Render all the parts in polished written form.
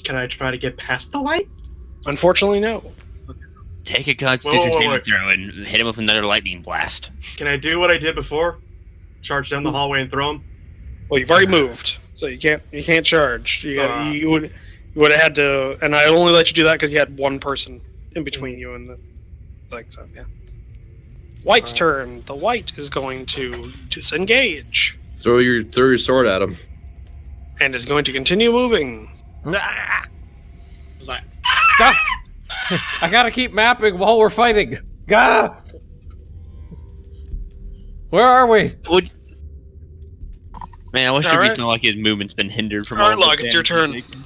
Can I try to get past the white? Unfortunately, no. Take a Constitution saving wait. throw and hit him with another lightning blast. Can I do what I did before? Charge down the hallway and throw him? Well, you've already moved, so you can't charge. You would have had to, and I only let you do that because you had one person in between you and the thing. So yeah. White's turn. The white is going to disengage Throw your sword at him. and is going to continue moving. Ah! I was like, Ah! I gotta keep mapping while we're fighting. Gah! Where are we? Man, I wish All there'd be right. something like his movement's been hindered from All right, all the Log, it's your damage turn. he's taken.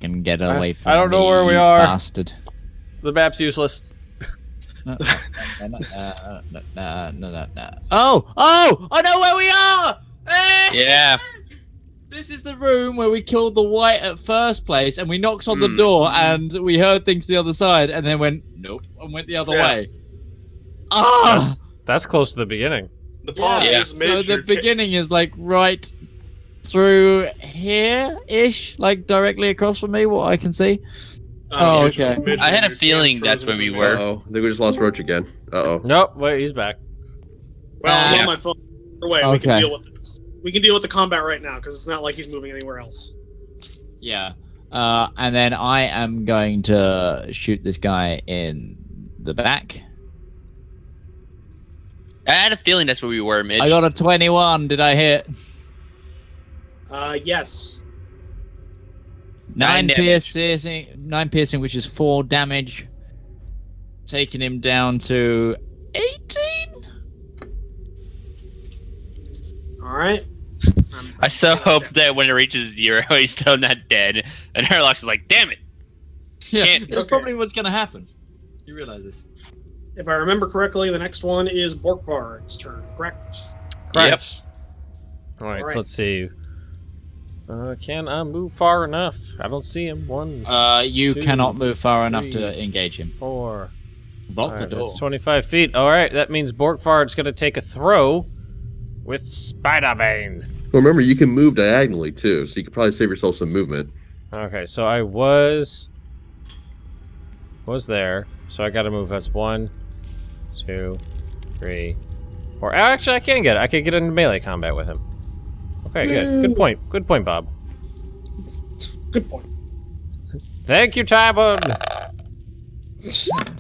Can get away from I don't know me, where we you are. Bastard. The map's useless. No. Oh! I know where we are! Yeah. This is the room where we killed the white at first place, and we knocked on the door, and we heard things the other side, and then went, nope, and went the other way. Ah! That's close to the beginning. the problem Yeah. is So made the beginning is like right through here-ish, like directly across from me, what I can see. Oh, okay. I had a feeling that's where we were. Uh-oh. I think we just lost Roach again. Uh-oh. Nope, wait, he's back. Well, I'm Yeah. on my phone. Either way, we can Okay. deal with this. We can deal with the combat right now because it's not like he's moving anywhere else. Yeah. And then I am going to shoot this guy in the back. I had a feeling that's where we were, Midge. I got a 21. Did I hit? Yes. 9 damage. piercing, which is 4 damage. Taking him down to 18. All right. I so hope that when it reaches 0, he's still not dead. And Herlock's is like, damn it. Yeah, Can't- that's Okay. probably what's gonna happen. You realize this? If I remember correctly, the next one is Borkvarr's turn, correct? Correct. Alright, Alright. so let's see. Can I move far enough? I don't see him. 1, You 2, cannot move far enough 3. to engage him. 4. Block the Alright, door. that's 25 feet. Alright, that means Borkvarr's gonna take a throw with Spiderbane. Well, remember, you can move diagonally, too, so you could probably save yourself some movement. Okay, so I was there. So I gotta move. That's 1, 2, 3, 4. Actually, I can get it. I can get into melee combat with him. Okay, good. Good point. Good point, Bob. Good point. Thank you, Tybon.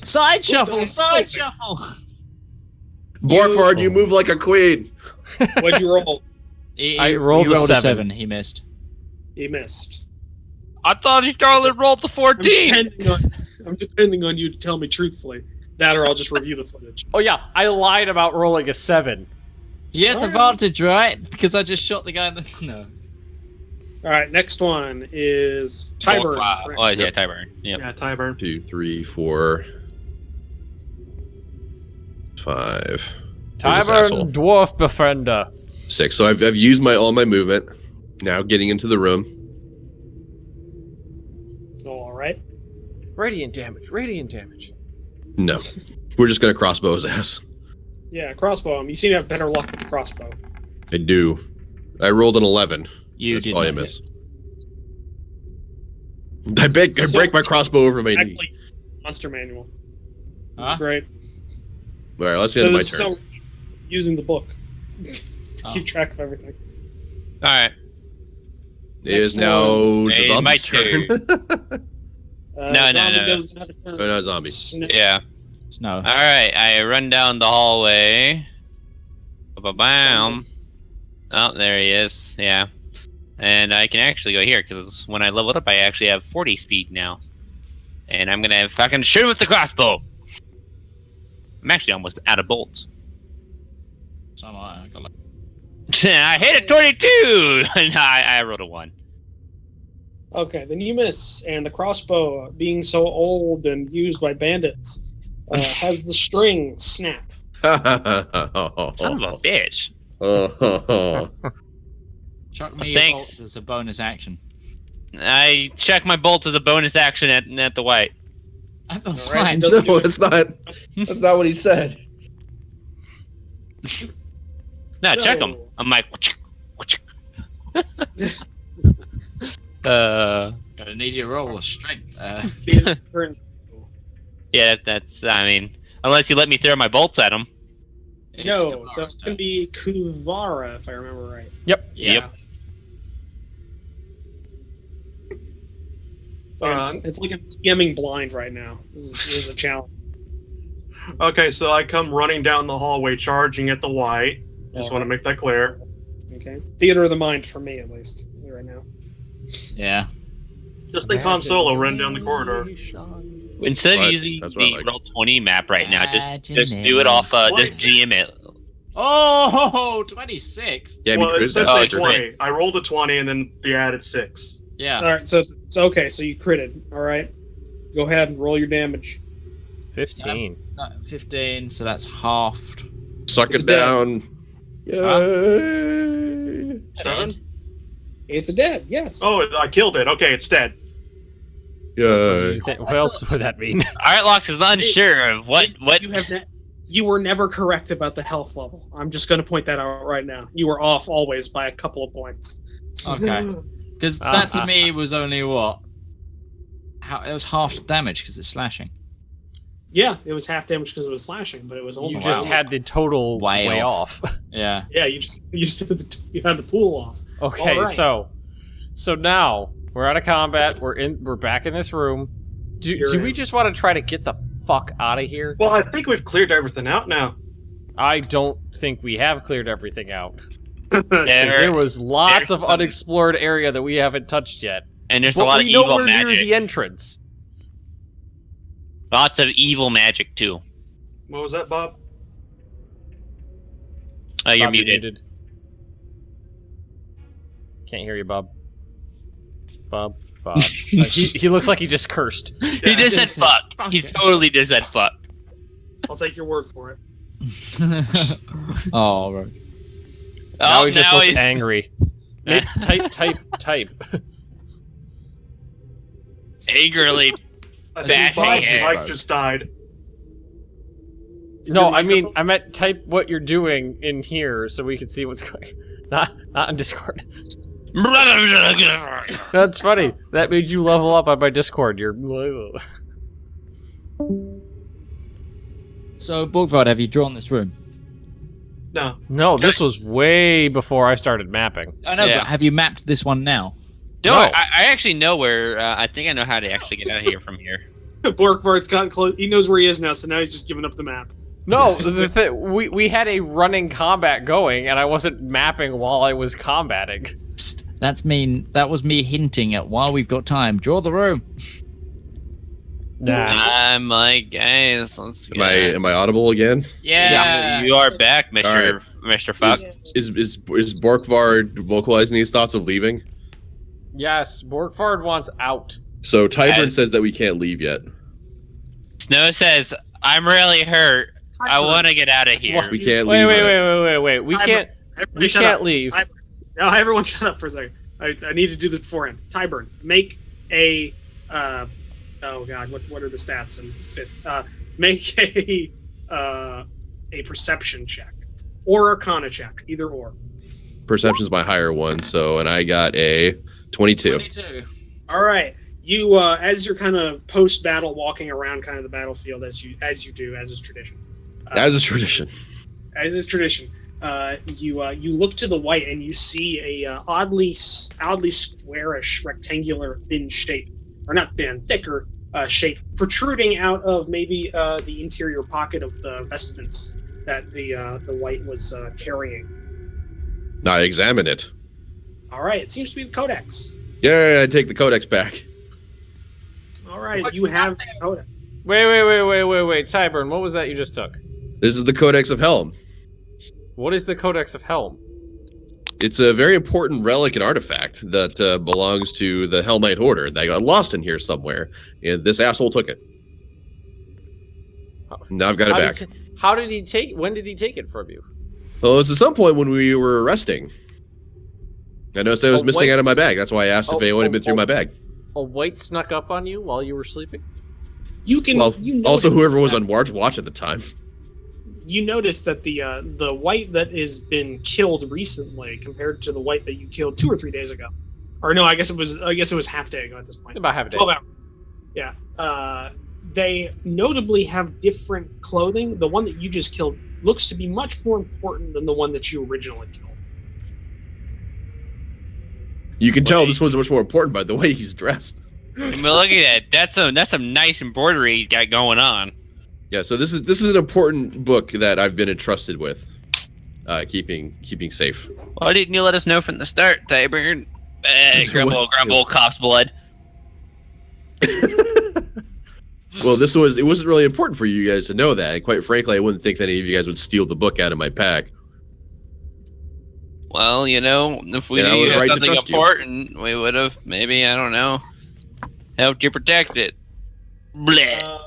Side shuffle, side shuffle. Borkvarrd, you move like a queen! What'd you roll? I rolled he a rolled 7. He missed. He missed. I thought he Charlotte rolled the 14. I'm depending on you to tell me truthfully. That or I'll just review the footage. Oh yeah, I lied about rolling a 7. He has advantage, right? Because I just shot the guy in the... No. All right, next one is Tyburn. correct? Oh, yeah, Tyburn. Yep. Yeah, Tyburn. 2, 3, 4, 5. Where's this asshole? Tybon, dwarf befriender. 6. So I've used all my movement. Now getting into the room. All right. Radiant damage. Radiant damage. No. We're just gonna crossbow his ass. Yeah, crossbow him. You seem to have better luck with the crossbow. I do. I rolled an 11. You That's did probably a not miss. hit. I break my crossbow over my knee. Actually, Monster Manual. This Huh? is great. All right, let's get So to my this is turn. so using the book to Oh. keep track of everything. All right. It is Next now one. the Hey, zombie's my turn. No. No, zombie. Yeah. No. All right. I run down the hallway. Ba-ba-bam. Oh, there he is. Yeah. And I can actually go here because when I leveled up, I actually have 40 speed now. And I'm gonna fucking shoot him with the crossbow. I'm actually almost out of bolts. So am I. Got like- I hit a 22. And I rolled a 1. Okay, then you miss, and the crossbow, being so old and used by bandits, has the string snap. Son of a bitch. Chuck me Thanks. your bolts as a bonus action. I check my bolt as a bonus action at the white. At the All right, white. it doesn't do No, it. it's not. That's not what he said. No, check So- him. I'm like, Gonna need you to roll a strength. Yeah, that's. I mean, unless you let me throw my bolts at him. No, so it's going to be Kuvara, if I remember right. Yep. Yep. So it's like I'm scamming blind right now. This is a challenge. Okay, so I come running down the hallway, charging at the white. Just want to make that clear. Okay. Theater of the mind for me, at least, right now. Yeah. Just think Han Solo ran down the corridor. Instead of Right, using that's what I the like. Roll20 map right now, just do it off. Just GM it. Oh, 26. Yeah, Well, it said Oh, 20. great. I rolled a 20 and then they added 6. Yeah. All right, so okay, so you critted. All right, go ahead and roll your damage. 15. 15, so that's halved. Suck It's it dead. down. Yay. 7? It's a dead. Yes. Oh, I killed it. Okay, it's dead. Yay. What else would that mean? Alright, Lox is unsure of what. You were never correct about the health level. I'm just going to point that out right now. You were off always by a couple of points. Okay. Because that to me was only what? It was half the damage because it's slashing. Yeah, it was half damage because it was slashing, but it was only You just had the total way off. Yeah. Yeah, you had the pool off. Okay, All right. so now we're out of combat. We're back in this room. Do we just want to try to get the fuck out of here? Well, I think we've cleared everything out now. I don't think we have cleared everything out. Yeah, 'Cause there was lots of unexplored area that we haven't touched yet. and there's a But lot of we know evil we're near magic. the entrance. Lots of evil magic too. What was that, Bob? Oh, you're Bob, muted. Can't hear you, Bob. Bob. He looks like he just cursed. He just said fuck. He totally just said fuck. I'll take your word for it. Oh, right. Now Oh, he just now looks he's angry. Type. angrily. I Bashing think it. Mike just died. Did No, your I mean, microphone- I meant type what you're doing in here so we can see what's going. Not on Discord. That's funny. That made you level up on my Discord. You're. So, Borkvarrd, have you drawn this room? No. No, this was way before I started mapping. I know, Yeah. but have you mapped this one now? No, No. I actually know where. I think I know how to actually get out of here from here. Borkvarrd's gotten close. He knows where he is now, so now he's just giving up the map. No, we had a running combat going, and I wasn't mapping while I was combating. Psst, that was me hinting at while we've got time. Draw the room. Nah. I'm like, guys, let's go. Am I audible again? Yeah, you are back, Mr. Mr. Fuck. Is Borkvarrd vocalizing his thoughts of leaving? Yes, Borkvarrd wants out. So Tybern As- says that we can't leave yet. Snow says, I'm really hurt. I want to get out of here. We can't Wait, leave. wait. We Time- can't. Everybody We shut can't up. leave. Now, everyone shut up for a second. I need to do this beforehand. Tybern, make a oh god, what are the stats? Make a perception check or Arcana check, either or. Perception's my higher one, and I got a 22. 22. All right, you as you're kind of post battle walking around kind of the battlefield as you do as is tradition. As is tradition. As is tradition. You look to the white and you see a oddly squarish, rectangular, thin shape, or not thin, thicker shape, protruding out of maybe the interior pocket of the vestments that the white was carrying. Now I examine it. All right, it seems to be the codex. Yeah, I take the codex back. All right, What you you have got the codex. Wait. Tybern, what was that you just took? This is the Codex of Helm. What is the Codex of Helm? It's a very important relic and artifact that belongs to the Helmite Order. That got lost in here somewhere, and this asshole took it. Now I've got it back. How did he take? When did he take it from you? Well, it was at some point when we were resting. I noticed it was A missing out of my white- bag. That's why I asked if anyone had been through my bag. A white snuck up on you while you were sleeping? You can. Well, you also notice whoever was that- on watch at the time. You notice that the white that has been killed recently, compared to the white that you killed 2 or 3 days ago, or no, I guess it was half day ago at this point. About half a day. 12 hours. Yeah. They notably have different clothing. The one that you just killed looks to be much more important than the one that you originally killed. You can tell this one's much more important by the way he's dressed. But look at that. That's some nice embroidery he's got going on. Yeah, so this is an important book that I've been entrusted with, keeping safe. Why didn't you let us know from the start, Tyburn? Grumble, cop's blood. Well, it wasn't really important for you guys to know that. And quite frankly, I wouldn't think that any of you guys would steal the book out of my pack. Well, if we knew you had something important, we would have maybe, I don't know, helped you protect it. Bleh.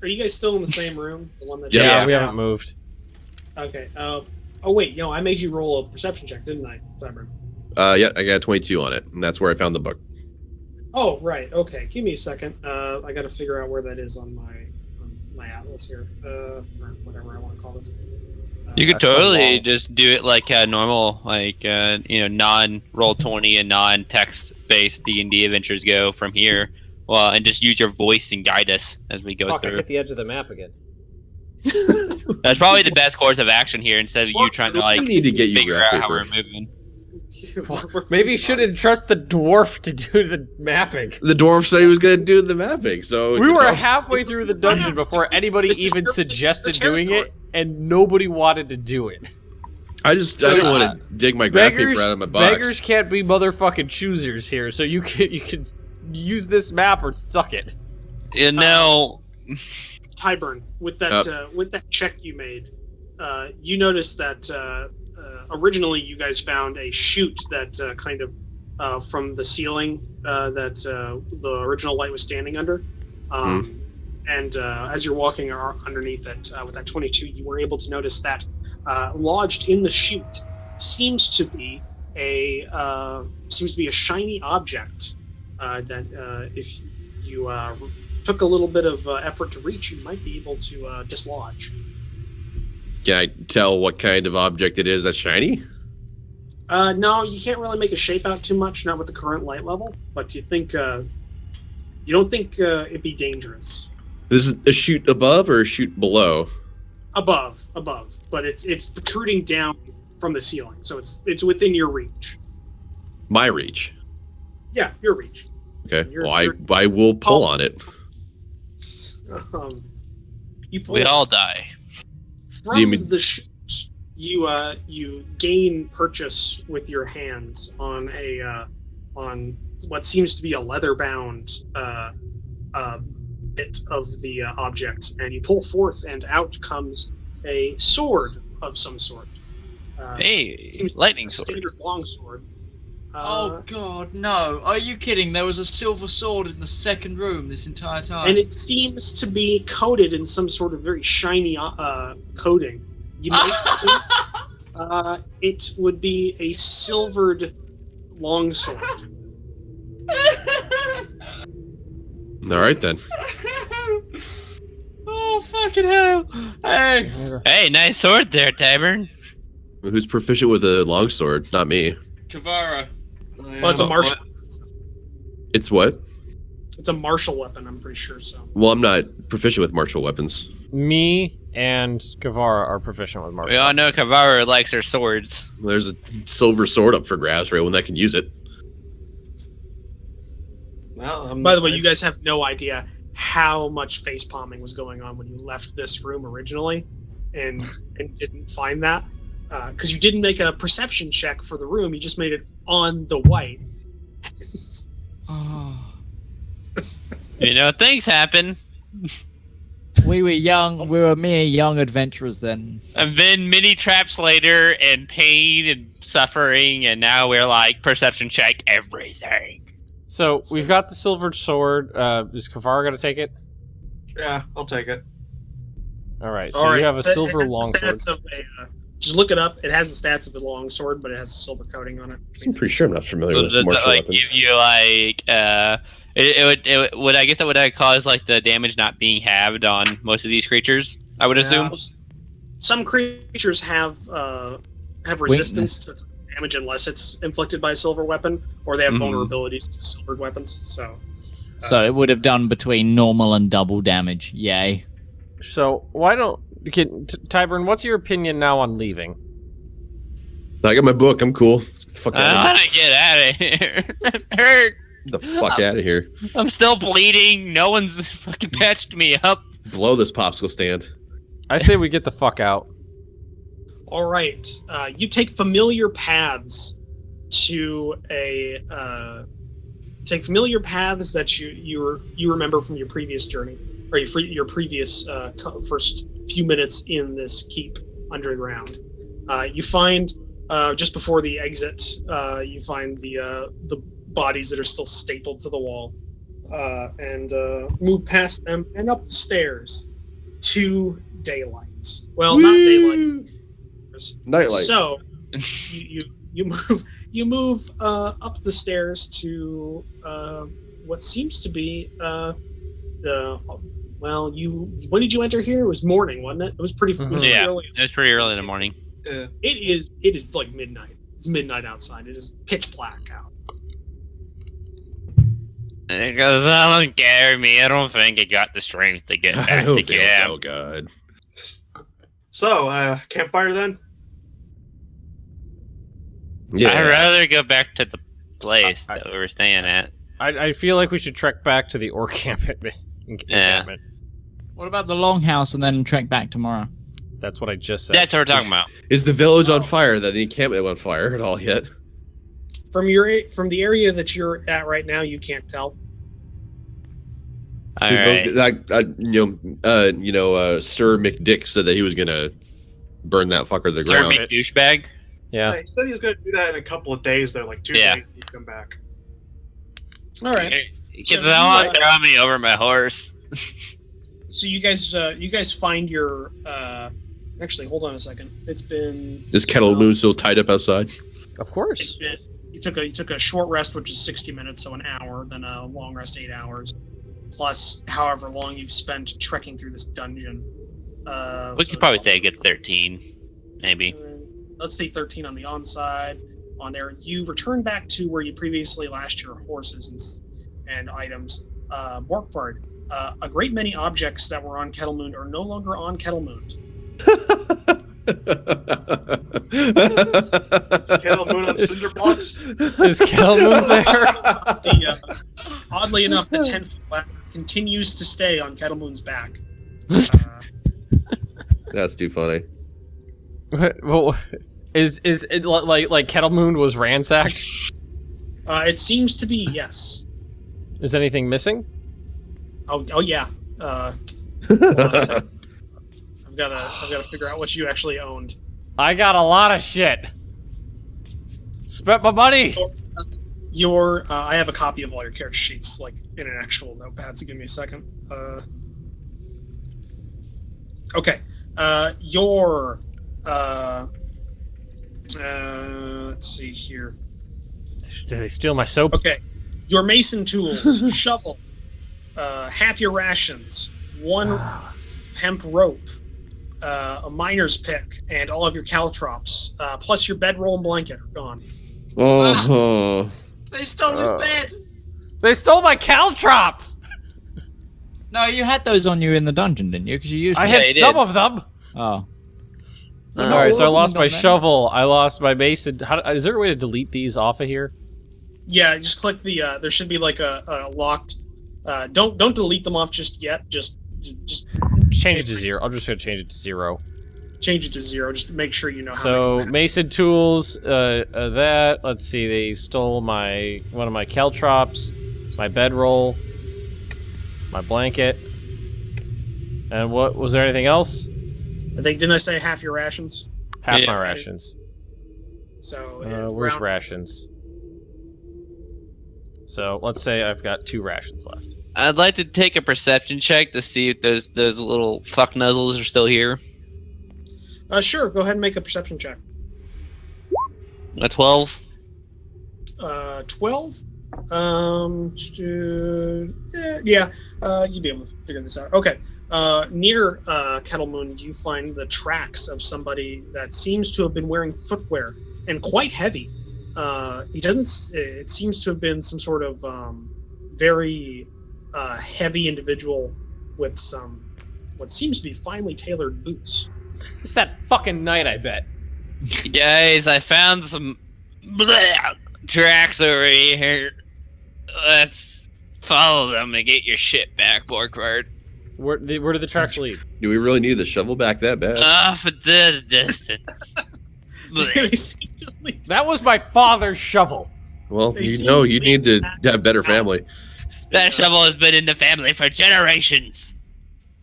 Are you guys still in the same room? The one that Yeah, we haven't moved. Okay. Oh wait, I made you roll a perception check, didn't I, Cyber? Yeah, I got 22 on it, and that's where I found the book. Oh, right. Okay. Give me a second. I got to figure out where that is on my atlas here, or whatever I want to call this. You could totally just do it like a normal, like non-Roll20 and non-text-based D&D adventures go from here. Well, and just use your voice and guide us as we go I through. hit the edge of the map again. That's probably the best course of action here, instead of you trying to need to get you figure graph out how paper. we're moving. Maybe you should entrust the dwarf to do the mapping. The dwarf said he was going to do the mapping, so We were halfway through the dungeon before anybody even suggested doing it, and nobody wanted to do it. I didn't want to dig my graph paper out of my box. Beggars can't be motherfucking choosers here, so you can use this map or suck it. Tyburn, with that check you made, you noticed that originally you guys found a chute that kind of from the ceiling that the original light was standing under. And as you're walking underneath it with that 22, you were able to notice that lodged in the chute seems to be a shiny object that if you took a little bit of effort to reach, you might be able to dislodge. Can I tell what kind of object it is that's shiny? No, you can't really make a shape out too much, not with the current light level. But you don't think it'd be dangerous. This is a chute above or a chute below? Above, but it's protruding down from the ceiling, so it's within your reach. My reach. Yeah, your reach. Okay. I will pull on it. You pull We all die. from the chute. You gain purchase with your hands on on what seems to be a leather-bound bit of the object, and you pull forth, and out comes a sword of some sort. Lightning a sword. standard long sword. Oh god, no. Are you kidding? There was a silver sword in the second room this entire time. And it seems to be coated in some sort of very shiny coating. You might think it would be a silvered longsword. All right then. Oh fucking hell! Hey, nice sword there, Tyburn. Who's proficient with a longsword? Not me. Kavara. Well, it's a martial. It's what? It's a martial weapon. I'm pretty sure so. Well, I'm not proficient with martial weapons. Me and Kavara are proficient with martial We all know weapons. Kavara likes her swords. There's a silver sword up for grabs for anyone that can use it. Well, By the way, you guys have no idea how much face palming was going on when you left this room originally, and didn't find that because you didn't make a perception check for the room. You just made it on the white. Oh. Things happen. We were young. We were mere young adventurers then. I've been many traps later, and pain and suffering, and now we're like perception check everything. So we've got the silver sword. Is Kavara gonna take it? Yeah, I'll take it. All right. So you have a silver longsword. Just look it up. It has the stats of a longsword, but it has a silver coating on it. I'm pretty sure I'm not familiar Would with it, martial like weapons. give you like it would I guess that would cause like the damage not being halved on most of these creatures, I would assume. Some creatures have resistance to damage unless it's inflicted by a silver weapon, or they have vulnerabilities to silvered weapons. So it would have done between normal and double damage. Yay. So why don't Tyburn? What's your opinion now on leaving? I got my book. I'm cool. Let's get the fuck out I of want to get out of here. I'm hurt. Get the fuck out of here. I'm still bleeding. No one's fucking patched me up. Blow this popsicle stand. I say we get the fuck out. All right, you take familiar paths to familiar paths that you remember from your previous journey, or your previous first few minutes in this keep underground. You find just before the exit, you find the bodies that are still stapled to the wall, and move past them and up the stairs to daylight. Well, not daylight. Nightlight. So you move up the stairs to what seems to be when did you enter here? It was morning, wasn't it? It was pretty. It was pretty early. It was pretty early in the morning. It is like midnight. It's midnight outside. It is pitch black out. Because that don't scare me. I don't think I got the strength to get back to camp. Oh god. So, campfire then? Yeah. I'd rather go back to the place that we were staying at. I feel like we should trek back to the ore encampment. What about the longhouse and then trek back tomorrow? That's what I just said. That's what we're talking about. Is the village on fire? That the encampment on fire at all yet? From the area that you're at right now, you can't tell. All right. Sir McDick said that he was gonna burn that fucker to the Sir ground. big douchebag. Yeah. He said he was going to do that in a couple of days, though, like 2 days he'd come back. All right. Because I want to throw me over my horse. So you guys find your. Actually, hold on a second. It's been. Is Kettle Moon still tied up outside? Of course. You took a short rest, which is 60 minutes, so an hour. Then a long rest, 8 hours, plus however long you've spent trekking through this dungeon. We could probably say a good 13, maybe. Let's say 13 on the onside. On there, you return back to where you previously lashed your horses and items. Borkvarrd, a great many objects that were on Kettle Moon are no longer on Kettle Moon. Is Kettle Moon on cinder blocks? Is Kettle Moon there? Oddly enough, the 10-foot ladder continues to stay on Kettle Moon's back. That's too funny. Well, is it like Kettle Moon was ransacked? It seems to be, yes. Is anything missing? Oh yeah. Hold on a second. I've got to figure out what you actually owned. I got a lot of shit. Spent my money. I have a copy of all your character sheets, like in an actual notepad. So give me a second. Okay. Let's see here. Did they steal my soap? Okay. Your mason tools, shovel, half your rations, one hemp rope, a miner's pick, and all of your caltrops, plus your bedroll and blanket are gone. Oh. They stole his bed. They stole my caltrops. No, you had those on you in the dungeon, didn't you? Because you used I them. had some of them. Oh. All right, so I lost my shovel. I lost my mason. Is there a way to delete these off of here? Yeah, just click the. There should be like a locked. Don't delete them off just yet. Just change it to 0. I'm just gonna change it to 0. Change it to 0. Just to make sure you know. So mason tools. That. Let's see. They stole one of my caltrops, my bedroll, my blanket, and what was there? Anything else? Didn't I say half your rations? Half my rations. So where's rations? So let's say I've got 2 rations left. I'd like to take a perception check to see if those little fuck nuzzles are still here. Sure. Go ahead and make a perception check. A 12. 12. You'd be able to figure this out. Okay. Near Kettle Moon, you find the tracks of somebody that seems to have been wearing footwear and quite heavy. He doesn't. It seems to have been some sort of very heavy individual with some what seems to be finely tailored boots. It's that fucking knight, I bet. Guys, I found some tracks over here. Let's follow them and get your shit back, Borkvarrd. Where do the tracks lead? Do we really need the shovel back that bad? Off at the distance. That was my father's shovel. Well, They you seem know to you be need to have better family. That shovel has been in the family for generations.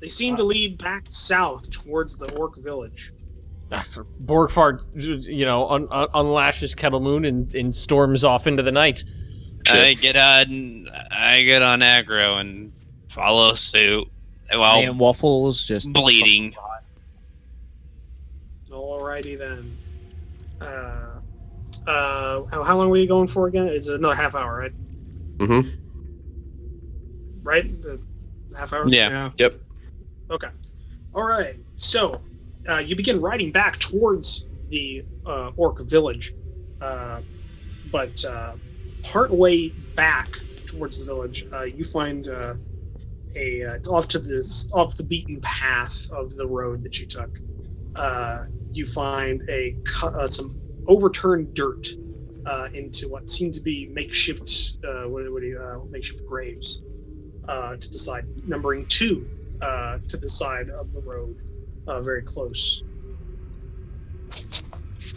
They seem to lead back south towards the orc village. After Borkvarrd, unlashes Kettle Moon and storms off into the night. I get on aggro and follow suit. Well, And Waffles just bleeding. Alrighty then. How long were you going for again? It's another half hour, right? Mm-hmm. Right? Half hour? Yeah. Yep. Okay. All right. So you begin riding back towards the orc village, but partway back towards the village, you find off the beaten path of the road that you took. You find some overturned dirt into what seemed to be makeshift makeshift graves to the side, numbering 2 to the side of the road, very close.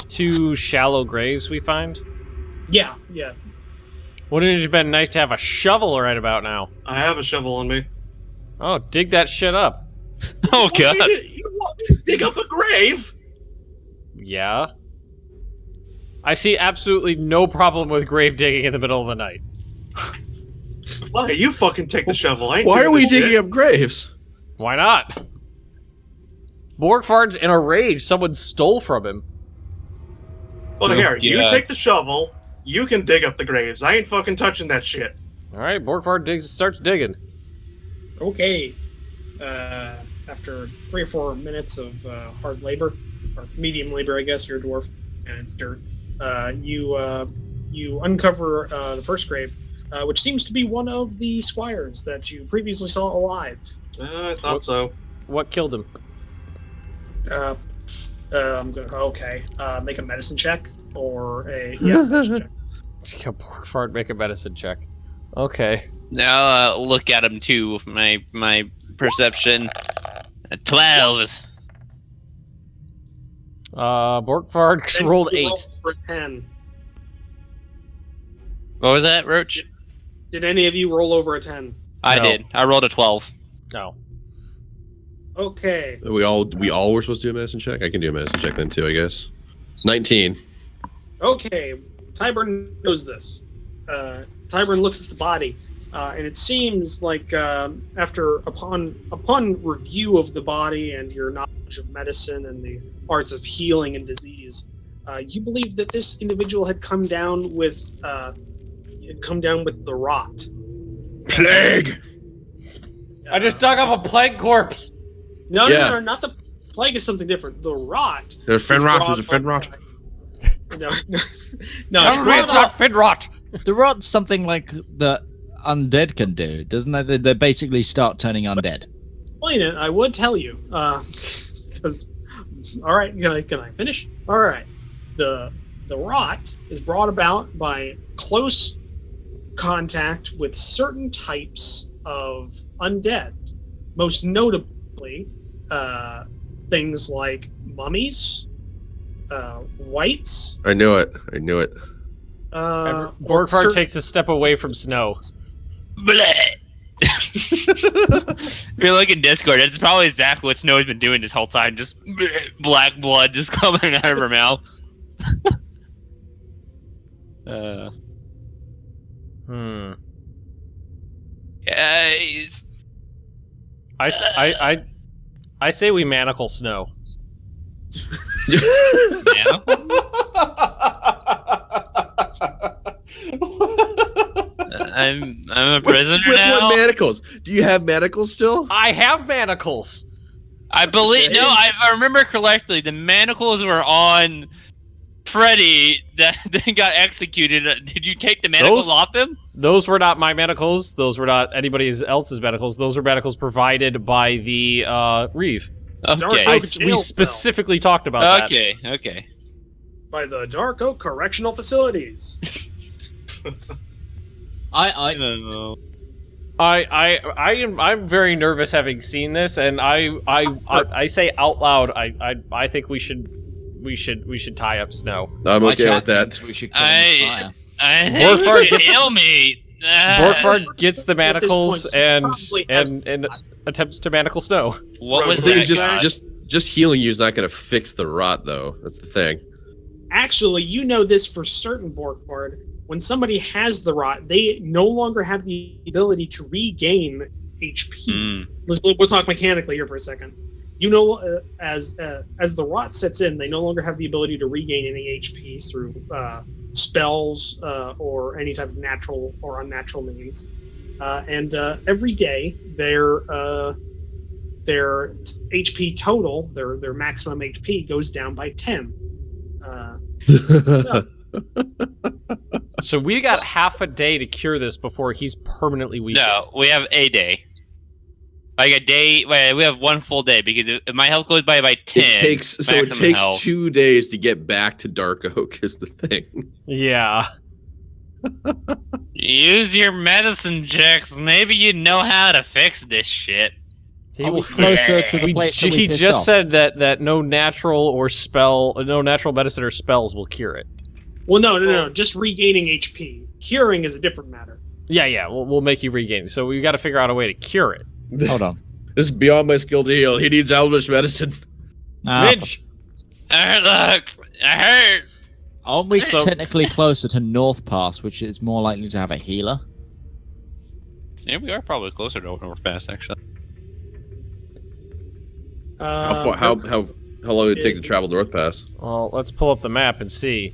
2 shallow graves we find. Yeah. Wouldn't it have been nice to have a shovel right about now? I have a shovel on me. Oh, dig that shit up. Oh god. You want me to dig up a grave? Yeah. I see absolutely no problem with grave digging in the middle of the night. Why you fucking take the shovel? I ain't Why doing are we this shit. digging up graves? Why not? Borkvarrd's in a rage. Someone stole from him. Well, here, you Yeah. take the shovel. You can dig up the graves. I ain't fucking touching that shit. All right, Borkvarrd starts digging. Okay. After 3 or 4 minutes of hard labor, or medium labor, I guess, you're a dwarf, and it's dirt. You uncover the first grave, which seems to be one of the squires that you previously saw alive. I thought so. What killed him? I'm gonna make a medicine check or medicine check. Yeah, Borkvarrd, make a medicine check. Okay. Now look at him too. My perception. 12. Borkvarrd rolled You 8. rolled for a 10. What was that, Roach? Did any of you roll over a 10? I No. did. I rolled a 12. No. Okay. We all were supposed to do a medicine check? I can do a medicine check then too, I guess. 19. Okay. Tyburn knows this. Tyburn looks at the body, and it seems like upon review of the body and your knowledge of medicine and the arts of healing and disease, you believe that this individual had come down with the rot. Plague! I just dug up a plague corpse. No, Yeah. no, not the plague is something different. The rot. There's was Finrot, brought there's a Finrot. No, Tell me it's not Finrot. The rot's something like the undead can do, doesn't it? They basically start turning undead. Explain it. I would tell you. Because, all right, can I finish? All right. The rot is brought about by close contact with certain types of undead, most notably things like mummies, whites. I knew it. Borkvarrd takes a step away from Snow. Bleh. If you're looking Discord, it's probably exactly what Snow's been doing this whole time. Just bleh, black blood just coming out of her mouth. Guys. I say we manacle Snow. Yeah. I'm a prisoner with now. what manacles? Do you have manacles still? I have manacles. I believe no. I remember correctly. The manacles were on Freddy that then got executed. Did you take the manacles off him? Those were not my manacles. Those were not anybody else's manacles. Those were manacles provided by the Reeve. Okay. We specifically talked about that. Okay. By the Dark Oak Correctional Facilities. I don't know. I'm very nervous having seen this, and I say out loud I think we should tie up Snow. I'm okay with that. thinks we should kill him with fire. I think Borkvarrd you should kill me. Borkvarrd gets the manacles probably and attempts to manacle Snow. What was The thing that? is just healing you is not going to fix the rot, though. That's the thing. Actually, you know this for certain, Borkvarrd. When somebody has the rot, they no longer have the ability to regain HP. We'll talk mechanically here for a second. You know, as the rot sets in, they no longer have the ability to regain any HP through spells or any type of natural or unnatural means. And every day, their HP total, their maximum HP, goes down by 10. So we got half a day to cure this before he's permanently weakened. No, we have a day. Like a day. Wait, we have one full day because if my health goes by 10. It takes health. 2 days to get back to Dark Oak is the thing. Yeah. Use your medicine checks. Maybe you know how to fix this shit. He Are we will closer to the place that we He pissed just off? said that no natural medicine or spells will cure it. Well, no. Just regaining HP. Curing is a different matter. Yeah. We'll make you regain. So we got to figure out a way to cure it. Hold on. This is beyond my skill to heal. He needs Elvish medicine. Midge. Look, I hurt. Aren't we So- technically closer to North Pass, which is more likely to have a healer? Yeah, we are probably closer to North Pass, actually. How long did it take to travel North Pass? Well, let's pull up the map and see.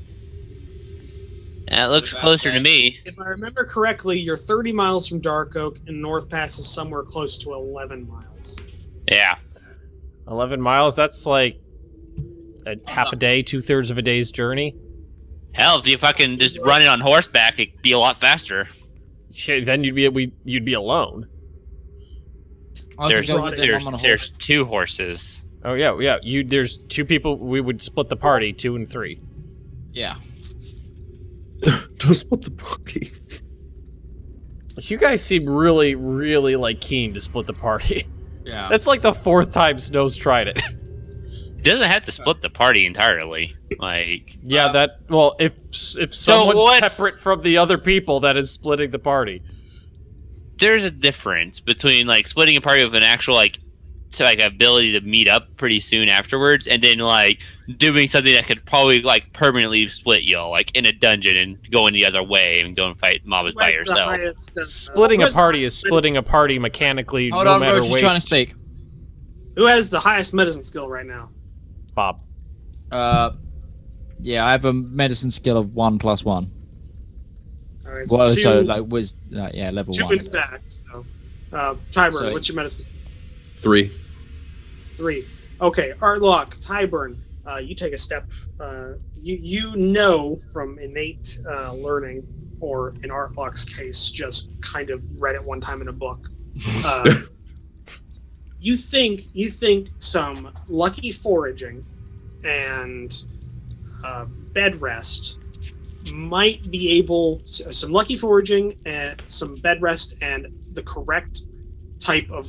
That looks closer to me. If I remember correctly, you're 30 miles from Dark Oak, and North Pass is somewhere close to 11 miles. Yeah. 11 miles. That's like half a day, 2/3 of a day's journey. Hell, if you fucking just run it on horseback, it'd be a lot faster. Shit, then you'd be alone. I could go with them, I'm on a There's horse. 2 horses. Oh yeah. There's 2 people. We would split the party, 2 and 3. Yeah. Don't split the party. You guys seem really, really like keen to split the party. Yeah. That's like the 4th time Snow's tried it. It doesn't have to split the party entirely. Like, Yeah, if someone's what's- separate from the other people, that is splitting the party. there's a difference between like splitting a party with an actual like ability to meet up pretty soon afterwards, and then like doing something that could probably like permanently split you, like in a dungeon and going the other way and go and fight mobs by yourself. Splitting a party is splitting a party mechanically, Hold no on, matter Roach is weight. trying to speak. Who has the highest medicine skill right now? Bob. Yeah, I have a medicine skill of 1+1. All right, Well, two, so like was level 2 1. in fact. So, Tyburn, So- what's your medicine? 3. 3. Okay, Artlock, Tyburn, you take a step. You know from innate learning, or in Artlock's case, just kind of read it one time in a book. You think some lucky foraging and bed rest might be able to, some lucky foraging and some bed rest and the correct type of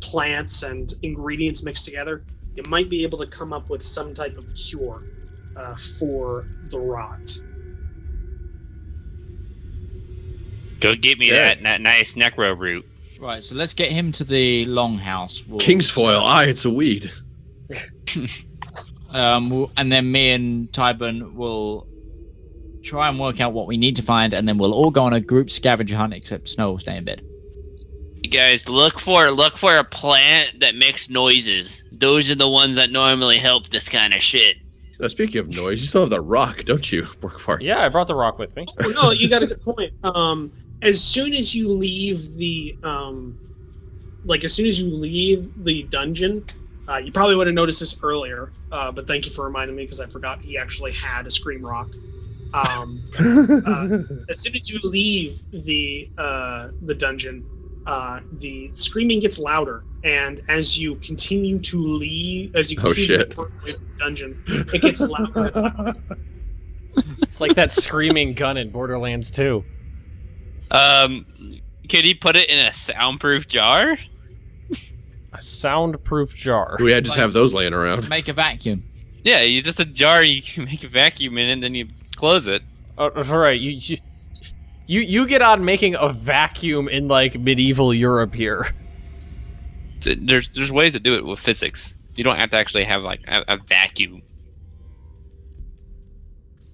plants and ingredients mixed together, you might be able to come up with some type of cure for the rot. Go get me that nice necro root. Right, so let's get him to the longhouse. Kingsfoil. It's a weed. And then me and Tyburn will try and work out what we need to find, and then we'll all go on a group scavenger hunt, except Snow will stay in bed. You guys look for a plant that makes noises. Those are the ones that normally help this kind of shit. Speaking of noise, you still have the rock, don't you, Borkvarrd? Yeah, I brought the rock with me. Oh, no, you got a good point. As soon as you leave the, as soon as you leave the dungeon, You probably would have noticed this earlier, but thank you for reminding me because I forgot he actually had a scream rock. As soon as you leave the dungeon, the screaming gets louder, and as you continue to leave, as you continue to work away from the dungeon, it gets louder. It's like that screaming gun in Borderlands 2. Could he put it in a soundproof jar? A soundproof jar. We had just have those laying around. Make a vacuum. Yeah, you just a jar. You can make a vacuum in it, and then you close it. All right, you get on making a vacuum in like medieval Europe here. There's ways to do it with physics. You don't have to actually have like a vacuum.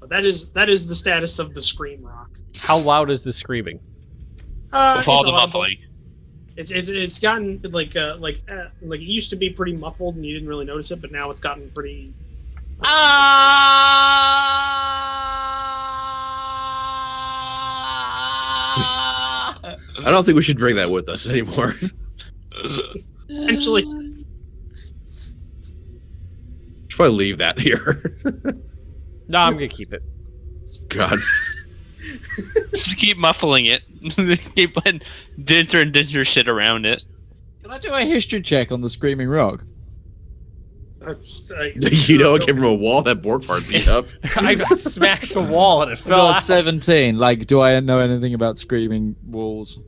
That is the status of the scream rock. How loud is the screaming? With all the muffling. It's gotten like it used to be pretty muffled and you didn't really notice it, but now it's gotten pretty. I don't think we should bring that with us anymore. Actually, Should probably leave that here. No, I'm gonna keep it. God. Just keep muffling it. Keep putting denser and denser shit around it. Can I do a history check on the Screaming Rock? You know, it came from a wall that Borkvarrd beat up. I smashed a wall and it I fell got out. 17. Like, do I know anything about screaming walls?